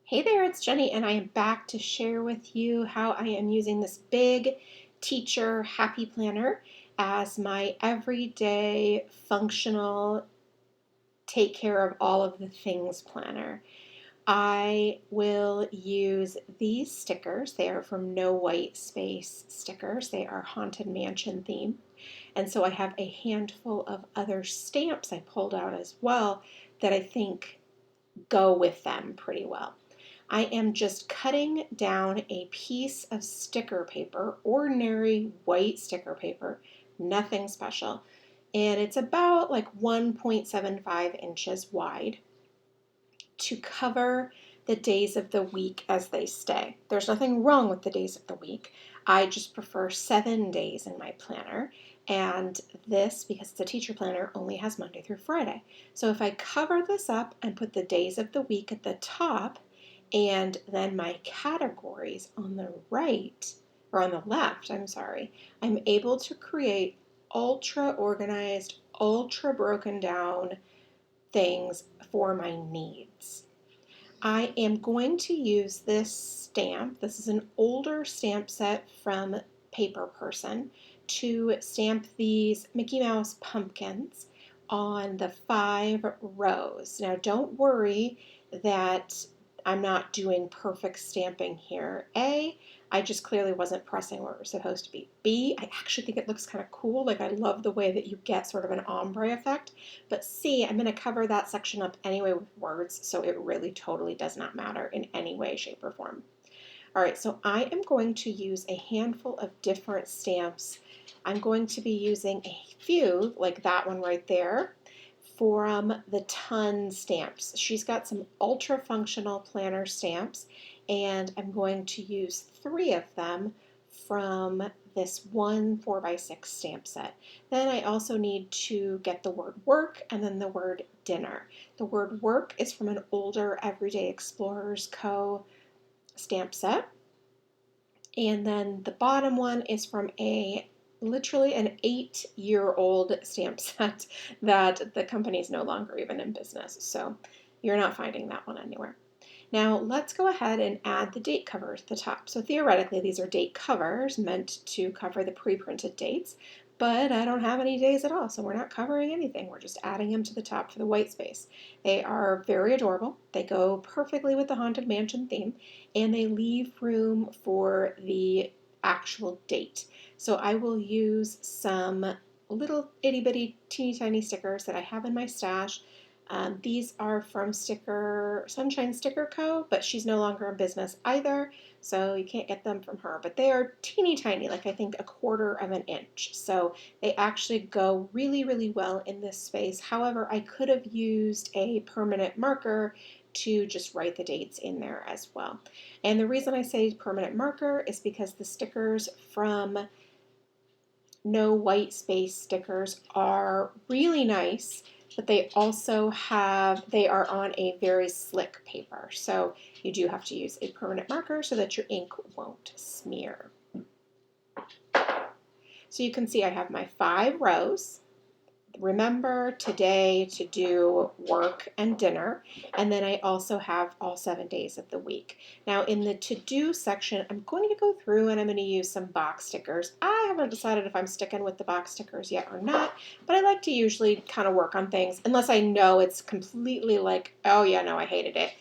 Hey there, it's Jenny, and I am back to share with you how I am using this big teacher happy planner as my everyday functional take care of all of the things planner. I will use these stickers. They are from No White Space stickers. They are Haunted Mansion theme. And so I have a handful of other stamps I pulled out as well that I think go with them pretty well. I am just cutting down a piece of sticker paper, ordinary white sticker paper, nothing special. And it's about like 1.75 inches wide to cover the days of the week as they stay. There's nothing wrong with the days of the week. I just prefer 7 days in my planner. And this, because it's a teacher planner, only has Monday through Friday. So if I cover this up and put the days of the week at the top, and then my categories on the right, or on the left, I'm sorry, I'm able to create ultra organized, ultra broken down things for my needs. I am going to use this stamp. This is an older stamp set from Paper Person to stamp these Mickey Mouse pumpkins on the 5 rows. Now, don't worry that I'm not doing perfect stamping here. A, I just clearly wasn't pressing where it was supposed to be. B, I actually think it looks kind of cool. Like I love the way that you get sort of an ombre effect. But C, I'm going to cover that section up anyway with words, so it really totally does not matter in any way, shape, or form. All right, so I am going to use a handful of different stamps. I'm going to be using a few, like that one right there, from the Ton stamps. She's got some ultra functional planner stamps, and I'm going to use 3 of them from this one 4x6 stamp set. Then I also need to get the word work and then the word dinner. The word work is from an older Everyday Explorers Co. stamp set. And then the bottom one is from a literally an 8-year-old stamp set that the company is no longer even in business. So you're not finding that one anywhere. Now let's go ahead and add the date cover at the top. So theoretically, these are date covers meant to cover the pre-printed dates, but I don't have any days at all, so we're not covering anything. We're just adding them to the top for the white space. They are very adorable. They go perfectly with the Haunted Mansion theme, and they leave room for the actual date. So I will use some little itty bitty teeny tiny stickers that I have in my stash. These are from Sunshine Sticker Co., but she's no longer in business either, so you can't get them from her. But they are teeny tiny, like I think 1/4 of an inch. So they actually go really, really well in this space. However, I could have used a permanent marker to just write the dates in there as well. And the reason I say permanent marker is because the stickers from No White Space stickers are really nice, but they are on a very slick paper. So you do have to use a permanent marker so that your ink won't smear. So you can see I have my 5 rows. Remember today to do work and dinner, and then I also have all 7 days of the week. Now in the to-do section, I'm going to go through and I'm going to use some box stickers. I haven't decided if I'm sticking with the box stickers yet or not, but I like to usually kind of work on things unless I know it's completely like, oh yeah, no, I hated it.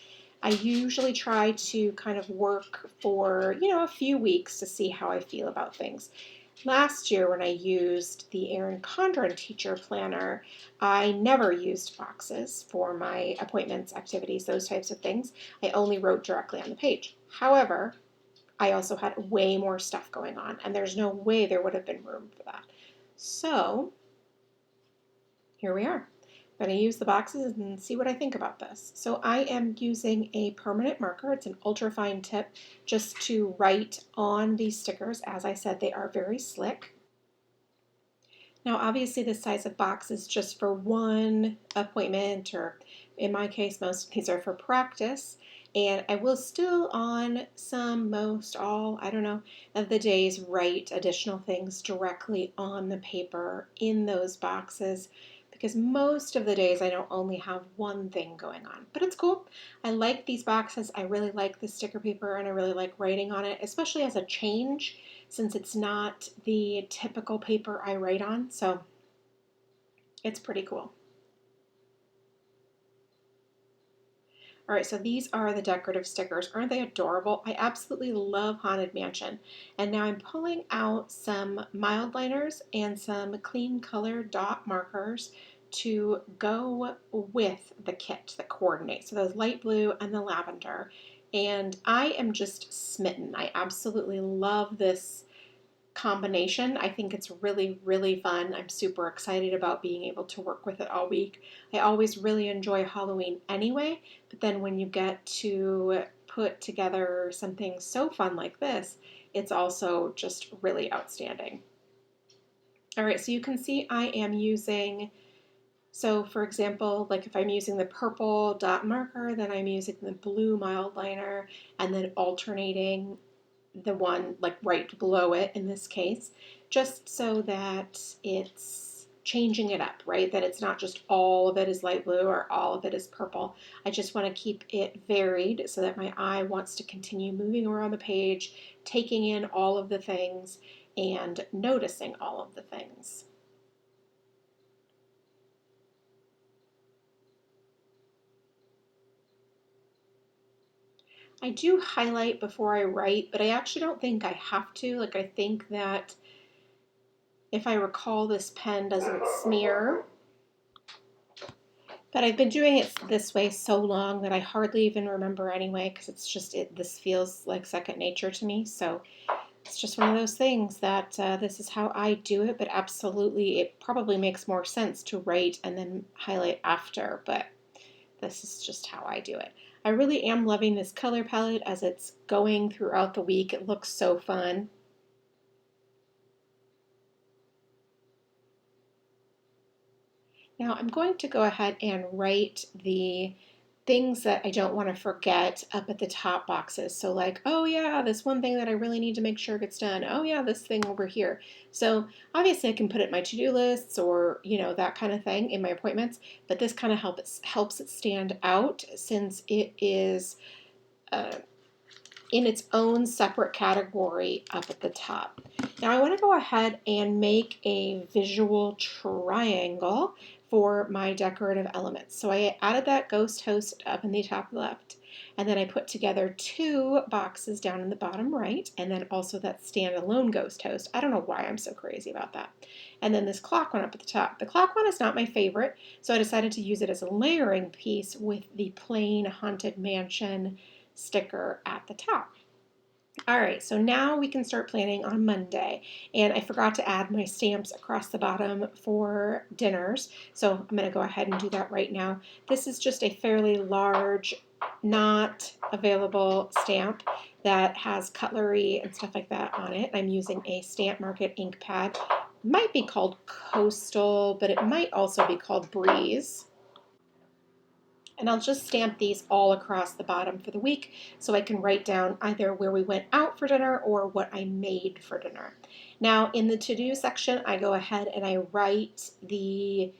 I usually try to kind of work for, a few weeks to see how I feel about things. Last year when I used the Erin Condren teacher planner, I never used boxes for my appointments, activities, those types of things. I only wrote directly on the page. However, I also had way more stuff going on, and there's no way there would have been room for that. So here we are. I'm going to use the boxes and see what I think about this. So I am using a permanent marker. It's an ultra fine tip just to write on these stickers. As I said, they are very slick. Now, obviously, this size of box is just for one appointment, or in my case, most of these are for practice. And I will still, on some, most, all, I don't know, of the days, write additional things directly on the paper in those boxes because most of the days I don't only have one thing going on, but it's cool. I like these boxes. I really like the sticker paper and I really like writing on it, especially as a change since it's not the typical paper I write on. So it's pretty cool. All right, so these are the decorative stickers. Aren't they adorable? I absolutely love Haunted Mansion. And now I'm pulling out some mild liners and some clean color dot markers to go with the kit that coordinates. So those light blue and the lavender. And I am just smitten. I absolutely love this combination. I think it's really, really fun. I'm super excited about being able to work with it all week. I always really enjoy Halloween anyway, but then when you get to put together something so fun like this, it's also just really outstanding. All right, so you can see I am using, so for example, like if I'm using the purple dot marker, then I'm using the blue mild liner and then alternating the one like right below it in this case, just so that it's changing it up, right? That it's not just all of it is light blue or all of it is purple. I just want to keep it varied so that my eye wants to continue moving around the page, taking in all of the things and noticing all of the things. I do highlight before I write, but I actually don't think I have to. Like, I think that if I recall, this pen doesn't smear. But I've been doing it this way so long that I hardly even remember anyway, because it's just, this feels like second nature to me. So it's just one of those things that this is how I do it, but absolutely it probably makes more sense to write and then highlight after, but this is just how I do it. I really am loving this color palette as it's going throughout the week. It looks so fun. Now I'm going to go ahead and write the things that I don't want to forget up at the top boxes. So like, oh yeah, this one thing that I really need to make sure gets done. Oh yeah, this thing over here. So obviously I can put it in my to-do lists or, that kind of thing in my appointments, but this kind of helps it stand out since it is uh, in its own separate category up at the top. Now I want to go ahead and make a visual triangle for my decorative elements. So I added that ghost host up in the top left, and then I put together two boxes down in the bottom right, and then also that standalone ghost host. I don't know why I'm so crazy about that. And then this clock one up at the top. The clock one is not my favorite, so I decided to use it as a layering piece with the plain Haunted Mansion sticker at the top. All right, so now we can start planning on Monday. And I forgot to add my stamps across the bottom for dinners. So I'm going to go ahead and do that right now. This is just a fairly large, not available stamp that has cutlery and stuff like that on it. I'm using a Stamp Market ink pad. It might be called Coastal, but it might also be called Breeze. And I'll just stamp these all across the bottom for the week so I can write down either where we went out for dinner or what I made for dinner. Now in the to-do section, I go ahead and I write the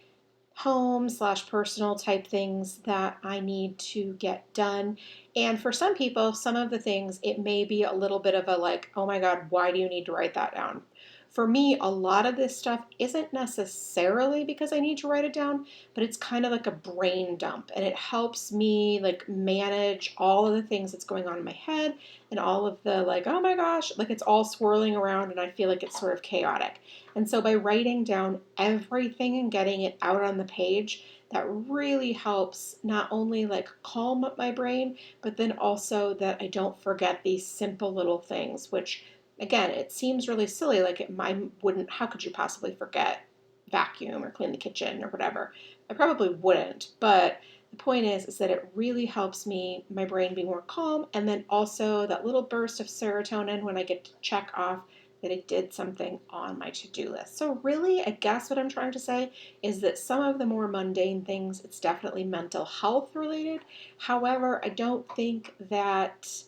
home/personal type things that I need to get done. And for some people, some of the things, it may be a little bit of a like, oh my God, why do you need to write that down? For me, a lot of this stuff isn't necessarily because I need to write it down, but it's kind of like a brain dump and it helps me like manage all of the things that's going on in my head and all of the like, oh my gosh, like it's all swirling around and I feel like it's sort of chaotic. And so by writing down everything and getting it out on the page, that really helps not only like calm up my brain, but then also that I don't forget these simple little things, which again, it seems really silly. Like I wouldn't, how could you possibly forget vacuum or clean the kitchen or whatever? I probably wouldn't, but the point is that it really helps me, my brain be more calm. And then also that little burst of serotonin when I get to check off that I did something on my to-do list. So really, I guess what I'm trying to say is that some of the more mundane things, it's definitely mental health related. However, I don't think that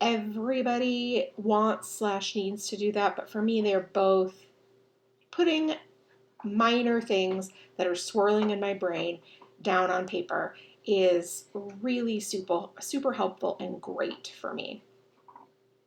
everybody wants/needs to do that, but for me, they're both putting minor things that are swirling in my brain down on paper is really super helpful and great for me.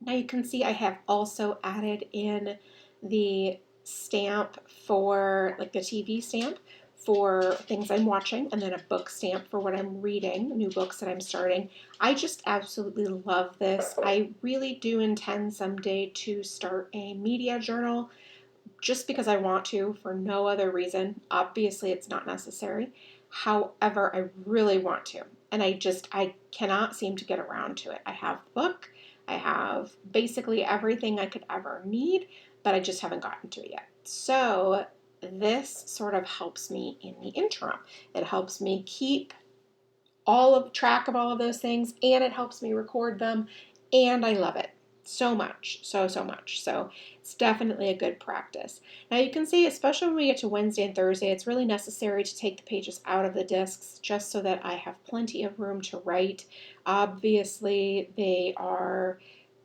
Now you can see I have also added in the stamp for, like, the TV stamp for things I'm watching, and then a book stamp for what I'm reading, new books that I'm starting. I just absolutely love this. I really do intend someday to start a media journal just because I want to, for no other reason. Obviously, it's not necessary. However, I really want to. And I cannot seem to get around to it. I have the book, I have basically everything I could ever need, but I just haven't gotten to it yet. So this sort of helps me in the interim. It helps me keep all of track of all of those things, and it helps me record them, and I love it so much, so much. So it's definitely a good practice. Now you can see, especially when we get to Wednesday and Thursday, it's really necessary to take the pages out of the discs just so that I have plenty of room to write. Obviously, they are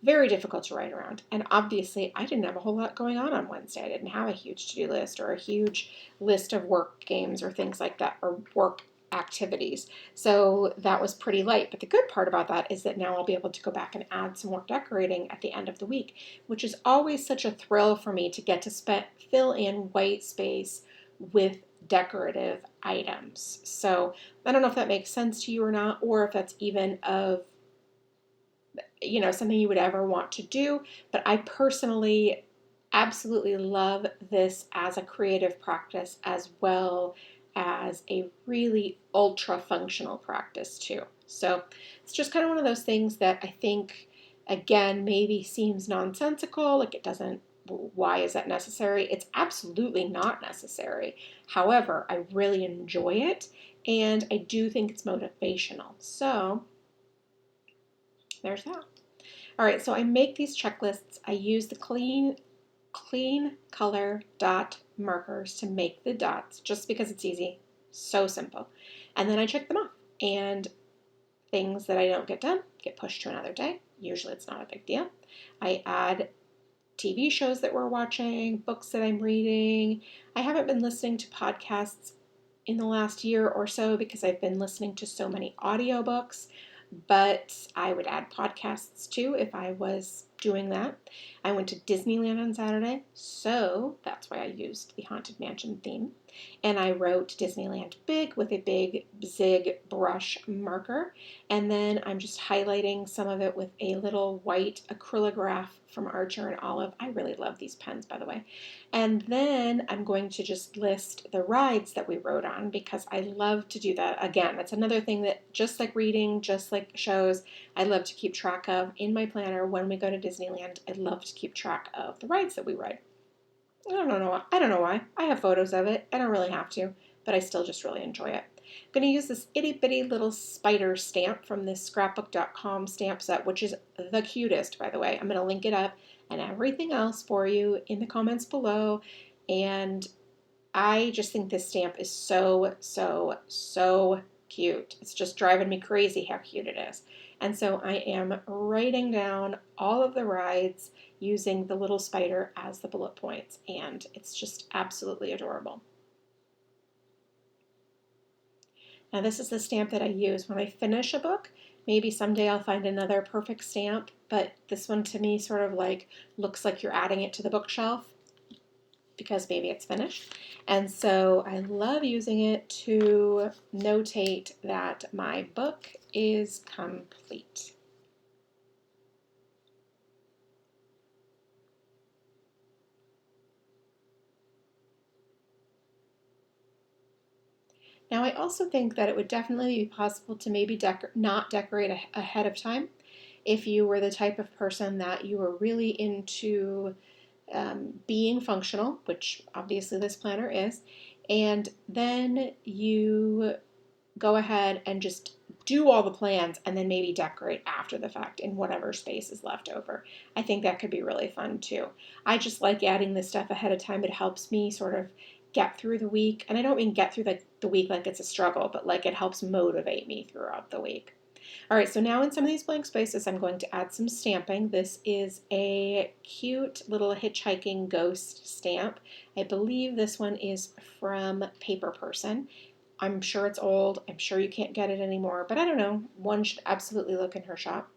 very difficult to write around. And obviously, I didn't have a whole lot going on Wednesday. I didn't have a huge to-do list or a huge list of work games or things like that, or work activities. So that was pretty light. But the good part about that is that now I'll be able to go back and add some more decorating at the end of the week, which is always such a thrill for me to get to fill in white space with decorative items. So I don't know if that makes sense to you or not, or if that's even of something you would ever want to do. But I personally absolutely love this as a creative practice, as well as a really ultra functional practice too. So it's just kind of one of those things that I think, again, maybe seems nonsensical, like it doesn't, why is that necessary? It's absolutely not necessary. However, I really enjoy it, and I do think it's motivational. So there's that. All right, so I make these checklists. I use the clean color dot markers to make the dots just because it's easy. So simple. And then I check them off. And things that I don't get done get pushed to another day. Usually it's not a big deal. I add TV shows that we're watching, books that I'm reading. I haven't been listening to podcasts in the last year or so because I've been listening to so many audiobooks, but I would add podcasts too if I was doing that. I went to Disneyland on Saturday, so that's why I used the Haunted Mansion theme. And I wrote Disneyland big with a big zig brush marker. And then I'm just highlighting some of it with a little white acrylograph from Archer and Olive. I really love these pens, by the way. And then I'm going to just list the rides that we rode on because I love to do that. Again, that's another thing that, just like reading, just like shows, I love to keep track of in my planner. When we go to Disneyland, I love to keep track of the rides that we ride. I don't know why. I don't know why. I have photos of it. I don't really have to, but I still just really enjoy it. I'm going to use this itty bitty little spider stamp from this scrapbook.com stamp set, which is the cutest, by the way. I'm going to link it up and everything else for you in the comments below. And I just think this stamp is so cute. It's just driving me crazy how cute it is. And so I am writing down all of the rides using the little spider as the bullet points, and it's just absolutely adorable. Now this is the stamp that I use when I finish a book. Maybe someday I'll find another perfect stamp, but this one to me sort of like looks like you're adding it to the bookshelf because maybe it's finished. And so I love using it to notate that my book is complete. Now, I also think that it would definitely be possible to maybe not decorate ahead of time if you were the type of person that you were really into being functional, which obviously this planner is, and then you go ahead and just do all the plans and then maybe decorate after the fact in whatever space is left over. I think that could be really fun too. I just like adding this stuff ahead of time. It helps me sort of get through the week. And I don't mean get through the week like it's a struggle, but like it helps motivate me throughout the week. All right, so now in some of these blank spaces, I'm going to add some stamping. This is a cute little hitchhiking ghost stamp. I believe this one is from Paper Person. I'm sure it's old. I'm sure you can't get it anymore, but I don't know. One should absolutely look in her shop.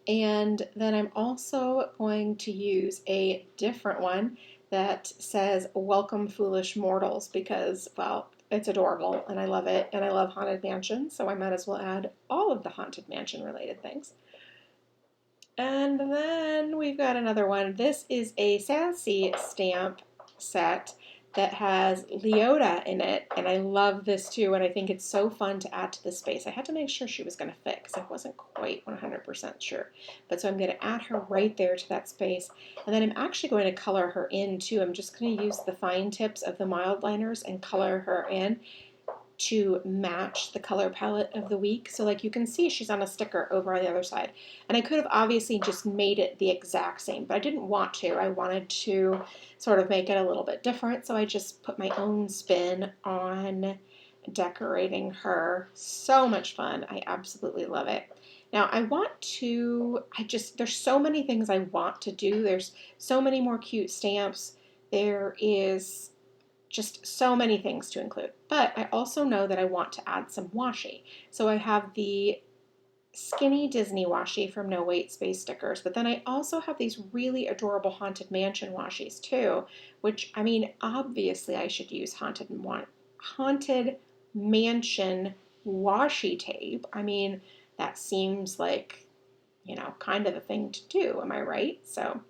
And then I'm also going to use a different one that says Welcome Foolish Mortals because, well, it's adorable and I love it and I love Haunted Mansion, so I might as well add all of the Haunted Mansion related things. And then we've got another one. This is a Sassy stamp set that has Leota in it, and I love this too, and I think it's so fun to add to the space. I had to make sure she was going to fit because I wasn't quite 100% sure. But so I'm going to add her right there to that space, and then I'm actually going to color her in too. I'm just going to use the fine tips of the mild liners and color her in to match the color palette of the week. So like you can see she's on a sticker over on the other side. And I could have obviously just made it the exact same, but I didn't want to. I wanted to sort of make it a little bit different. So I just put my own spin on decorating her. So much fun. I absolutely love it. Now there's so many things I want to do. There's so many more cute stamps. There is just so many things to include. But I also know that I want to add some washi. So I have the skinny Disney washi from No Wait Space stickers, but then I also have these really adorable Haunted Mansion washis too, which, I mean, obviously I should use Haunted Mansion washi tape. I mean, that seems like, kind of a thing to do. Am I right? So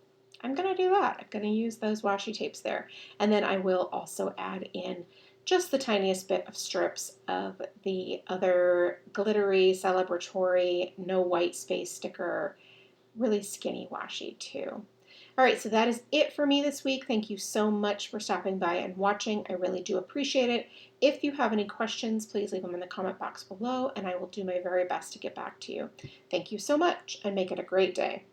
I'm going to do that. I'm going to use those washi tapes there. And then I will also add in just the tiniest bit of strips of the other glittery, celebratory, no white space sticker, really skinny washi too. All right, so that is it for me this week. Thank you so much for stopping by and watching. I really do appreciate it. If you have any questions, please leave them in the comment box below, and I will do my very best to get back to you. Thank you so much, and make it a great day.